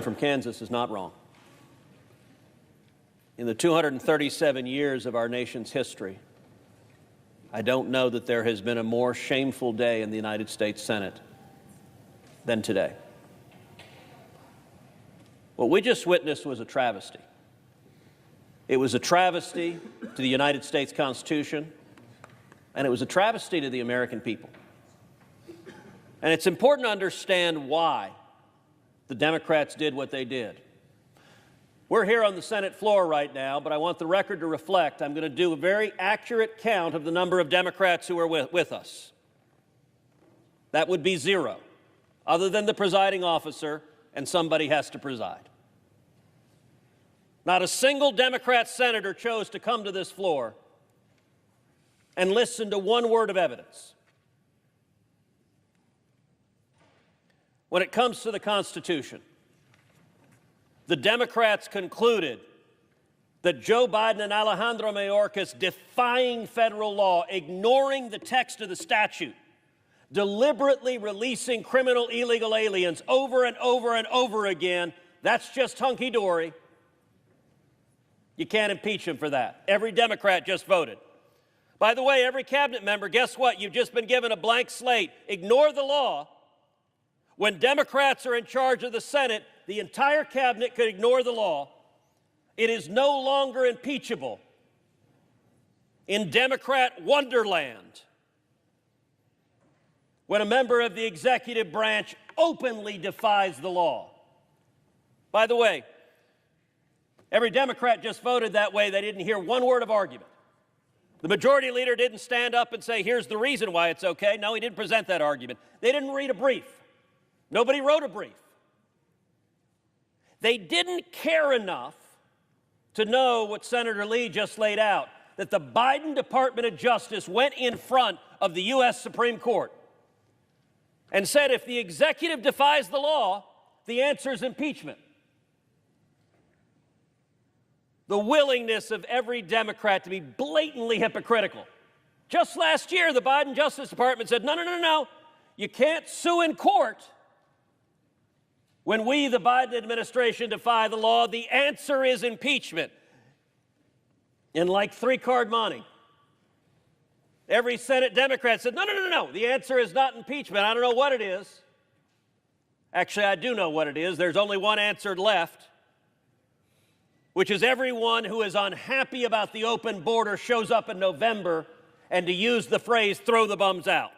from Kansas is not wrong. In the 237 years of our nation's history, I don't know that there has been a more shameful day in the United States Senate than today. What we just witnessed was a travesty. It was a travesty to the United States Constitution, and it was a travesty to the American people. And it's important to understand why the Democrats did what they did. We're here on the Senate floor right now, but I want the record to reflect I'm going to do a very accurate count of the number of Democrats who are with us. That would be 0, other than the presiding officer, and somebody has to preside. Not a single Democrat senator chose to come to this floor and listen to one word of evidence. When it comes to the Constitution, the Democrats concluded that Joe Biden and Alejandro Mayorkas defying federal law, ignoring the text of the statute, deliberately releasing criminal illegal aliens over and over and over again, that's just hunky-dory. You can't impeach him for that. Every Democrat just voted. By the way, every cabinet member, guess what? You've just been given a blank slate. Ignore the law. When Democrats are in charge of the Senate, the entire cabinet could ignore the law. It is no longer impeachable. In Democrat Wonderland, when a member of the executive branch openly defies the law. By the way, every Democrat just voted that way. They didn't hear one word of argument. The majority leader didn't stand up and say, here's the reason why it's okay. No, he didn't present that argument. They didn't read a brief. Nobody wrote a brief. They didn't care enough to know what Senator Lee just laid out, that the Biden Department of Justice went in front of the U.S. Supreme Court and said if the executive defies the law, the answer is impeachment. The willingness of every Democrat to be blatantly hypocritical. Just last year, the Biden Justice Department said, no, you can't sue in court when we, the Biden administration, defy the law. The answer is impeachment. In like 3-card money. Every Senate Democrat said, no, the answer is not impeachment. I don't know what it is. Actually, I do know what it is. There's only one answer left, which is everyone who is unhappy about the open border shows up in November, and to use the phrase, throw the bums out.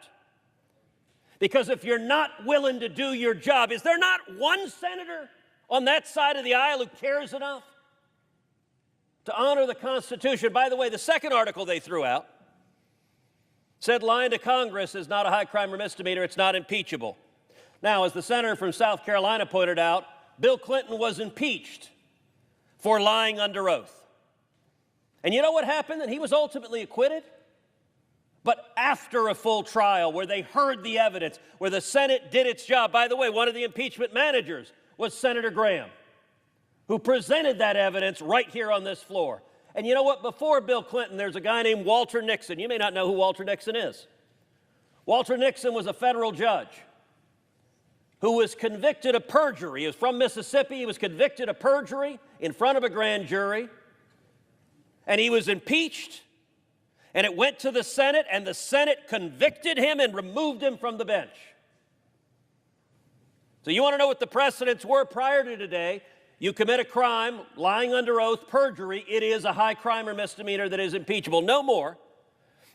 Because if you're not willing to do your job, is there not one senator on that side of the aisle who cares enough to honor the Constitution? By the way, the second article they threw out said lying to Congress is not a high crime or misdemeanor, it's not impeachable. Now, as the senator from South Carolina pointed out, Bill Clinton was impeached for lying under oath. And you know what happened? And he was ultimately acquitted. But after a full trial where they heard the evidence, where the Senate did its job. By the way, one of the impeachment managers was Senator Graham, who presented that evidence right here on this floor. And you know what? Before Bill Clinton, there's a guy named Walter Nixon. You may not know who Walter Nixon is. Walter Nixon was a federal judge who was convicted of perjury. He was from Mississippi. He was convicted of perjury in front of a grand jury. And he was impeached. And it went to the Senate, and the Senate convicted him and removed him from the bench. So you want to know what the precedents were prior to today? You commit a crime, lying under oath, perjury, it is a high crime or misdemeanor that is impeachable. No more.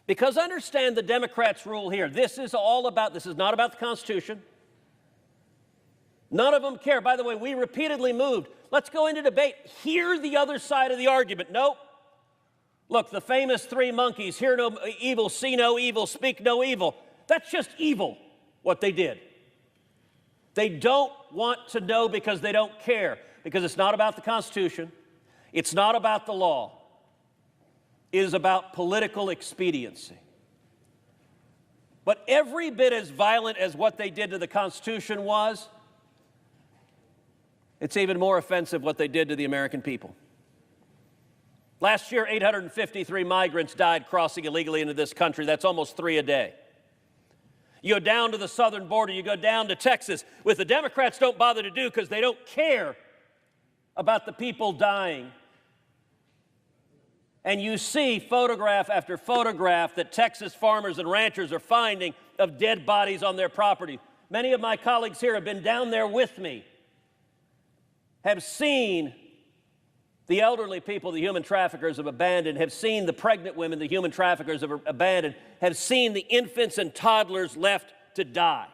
Because understand the Democrats' rule here. This is not about the Constitution. None of them care. By the way, we repeatedly moved. Let's go into debate. Hear the other side of the argument. Nope. Look, the famous 3 monkeys, hear no evil, see no evil, speak no evil. That's just evil, what they did. They don't want to know because they don't care, because it's not about the Constitution. It's not about the law. It is about political expediency. But every bit as violent as what they did to the Constitution was, it's even more offensive what they did to the American people. Last year, 853 migrants died crossing illegally into this country. That's almost 3 a day. You go down to the southern border, you go down to Texas, which the Democrats don't bother to do because they don't care about the people dying. And you see photograph after photograph that Texas farmers and ranchers are finding of dead bodies on their property. Many of my colleagues here have been down there with me, have seen the elderly people the human traffickers have abandoned, have seen the pregnant women the human traffickers have abandoned, have seen the infants and toddlers left to die.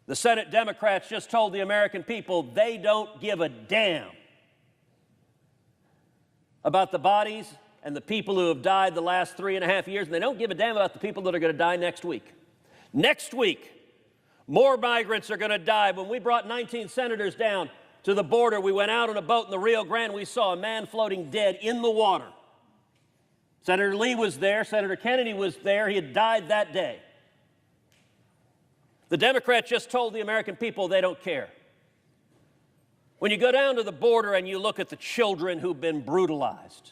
The Senate Democrats just told the American people they don't give a damn about the bodies and the people who have died the last 3.5 years, and they don't give a damn about the people that are going to die next week. Next week, more migrants are going to die. When we brought 19 senators down to the border, we went out on a boat in the Rio Grande. We saw a man floating dead in the water. Senator Lee was there. Senator Kennedy was there. He had died that day. The Democrats just told the American people they don't care. When you go down to the border and you look at the children who've been brutalized,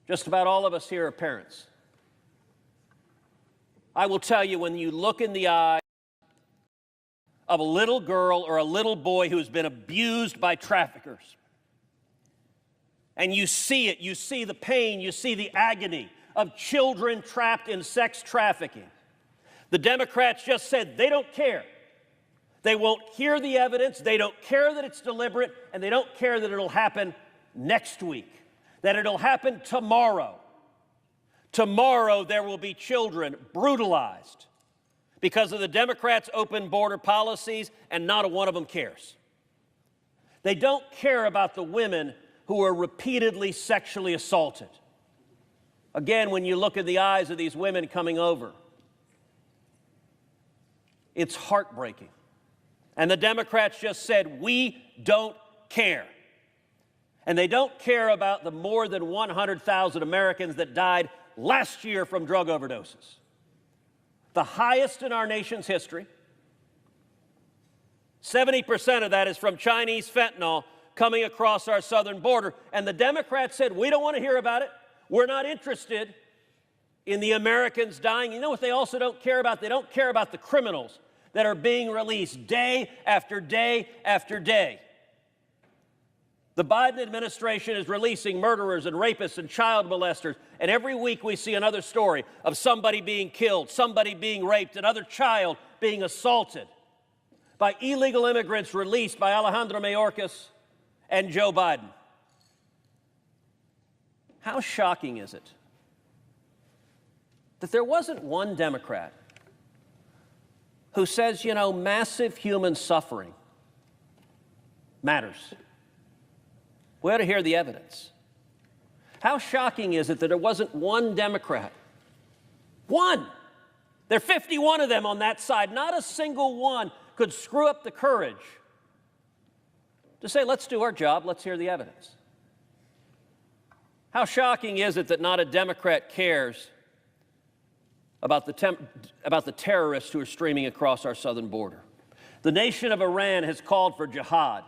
just about all of us here are parents. I will tell you, when you look in the eye of a little girl or a little boy who's been abused by traffickers, and you see it, you see the pain, you see the agony of children trapped in sex trafficking. The Democrats just said they don't care. They won't hear the evidence, they don't care that it's deliberate, and they don't care that it'll happen next week, that it'll happen tomorrow. Tomorrow there will be children brutalized because of the Democrats' open border policies, and not a one of them cares. They don't care about the women who are repeatedly sexually assaulted. Again, when you look in the eyes of these women coming over, it's heartbreaking. And the Democrats just said, we don't care. And they don't care about the more than 100,000 Americans that died last year from drug overdoses. The highest in our nation's history. 70% of that is from Chinese fentanyl coming across our southern border. And the Democrats said, we don't want to hear about it. We're not interested in the Americans dying. You know what they also don't care about? They don't care about the criminals that are being released day after day after day. The Biden administration is releasing murderers and rapists and child molesters, and every week we see another story of somebody being killed, somebody being raped, another child being assaulted by illegal immigrants released by Alejandro Mayorkas and Joe Biden. How shocking is it that there wasn't one Democrat who says, you know, massive human suffering matters? We ought to hear the evidence. How shocking is it that there wasn't one Democrat? One! There are 51 of them on that side. Not a single one could screw up the courage to say, let's do our job, let's hear the evidence. How shocking is it that not a Democrat cares about the terrorists who are streaming across our southern border? The nation of Iran has called for jihad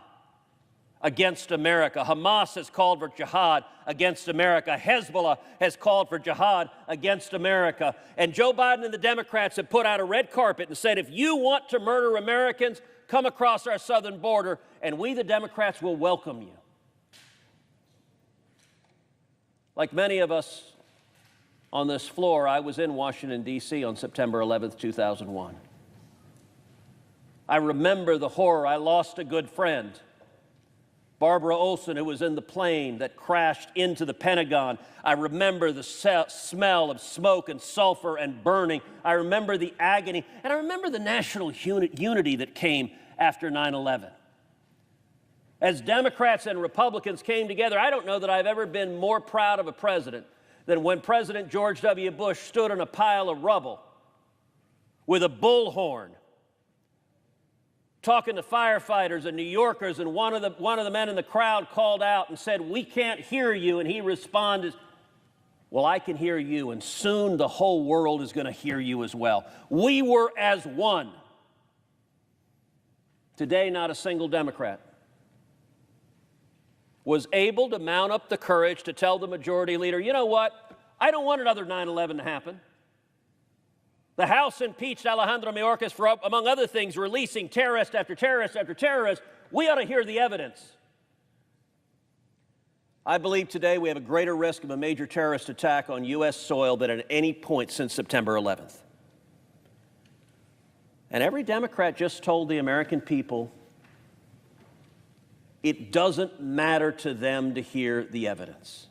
against America. Hamas has called for jihad against America. Hezbollah has called for jihad against America. And Joe Biden and the Democrats have put out a red carpet and said, if you want to murder Americans, come across our southern border, and we, the Democrats, will welcome you. Like many of us on this floor, I was in Washington, D.C. on September 11th, 2001. I remember the horror. I lost a good friend, Barbara Olson, who was in the plane that crashed into the Pentagon. I remember the smell of smoke and sulfur and burning. I remember the agony, and I remember the national unity that came after 9/11. As Democrats and Republicans came together, I don't know that I've ever been more proud of a president than when President George W. Bush stood on a pile of rubble with a bullhorn, talking to firefighters and New Yorkers, and one of the men in the crowd called out and said, "We can't hear you," and he responded, "Well, I can hear you, and soon the whole world is going to hear you as well." We were as one. Today, not a single Democrat was able to mount up the courage to tell the majority leader, you know what, I don't want another 9/11 to happen. The House impeached Alejandro Mayorkas for, among other things, releasing terrorist after terrorist after terrorist. We ought to hear the evidence. I believe today we have a greater risk of a major terrorist attack on U.S. soil than at any point since September 11th. And every Democrat just told the American people it doesn't matter to them to hear the evidence.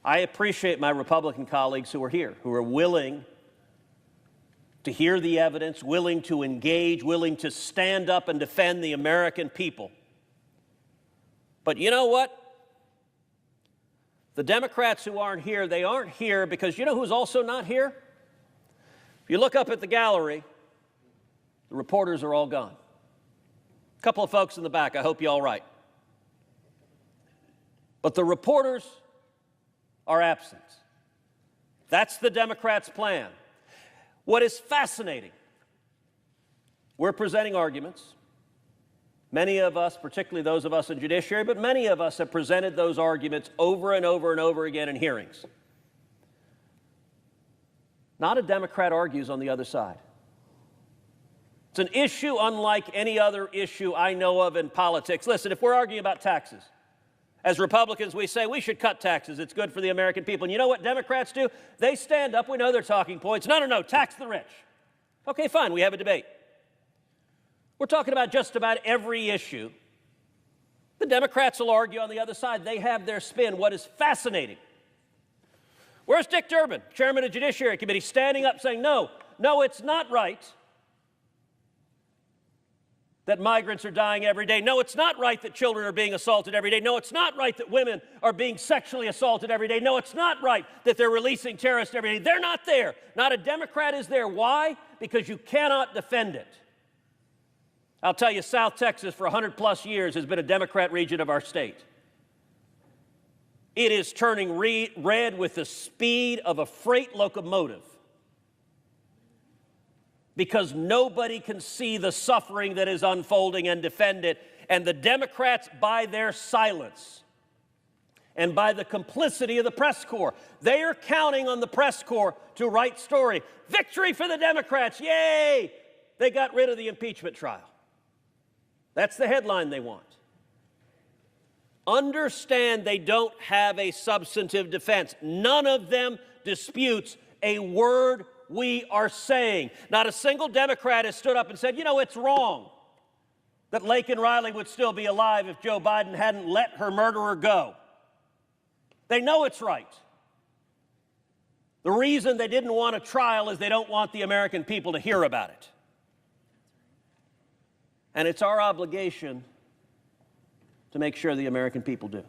I appreciate my Republican colleagues who are here, who are willing to hear the evidence, willing to engage, willing to stand up and defend the American people. But you know what? The Democrats who aren't here, they aren't here because you know who's also not here? If you look up at the gallery, the reporters are all gone. A couple of folks in the back, I hope you all right. But the reporters are absent. That's the Democrats' plan. What is fascinating, we're presenting arguments. Many of us, particularly those of us in judiciary, but many of us have presented those arguments over and over and over again in hearings. Not a Democrat argues on the other side. It's an issue unlike any other issue I know of in politics. Listen, if we're arguing about taxes, as Republicans, we say we should cut taxes. It's good for the American people. And you know what Democrats do? They stand up. We know their talking points. No, tax the rich. Okay, fine, we have a debate. We're talking about just about every issue. The Democrats will argue on the other side. They have their spin. What is fascinating? Where's Dick Durbin, chairman of the Judiciary Committee, standing up saying, no, it's not right that migrants are dying every day. No, it's not right that children are being assaulted every day. No, it's not right that women are being sexually assaulted every day. No, it's not right that they're releasing terrorists every day. They're not there. Not a Democrat is there. Why? Because you cannot defend it. I'll tell you, South Texas for 100+ years has been a Democrat region of our state. It is turning red with the speed of a freight locomotive because nobody can see the suffering that is unfolding and defend it. And the Democrats, by their silence and by the complicity of the press corps, they are counting on the press corps to write story. Victory for the Democrats, yay! They got rid of the impeachment trial. That's the headline they want. Understand they don't have a substantive defense. None of them disputes a word we are saying. Not a single Democrat has stood up and said, you know, it's wrong that Laken Riley would still be alive if Joe Biden hadn't let her murderer go. They know it's right. The reason they didn't want a trial is they don't want the American people to hear about it. And it's our obligation to make sure the American people do.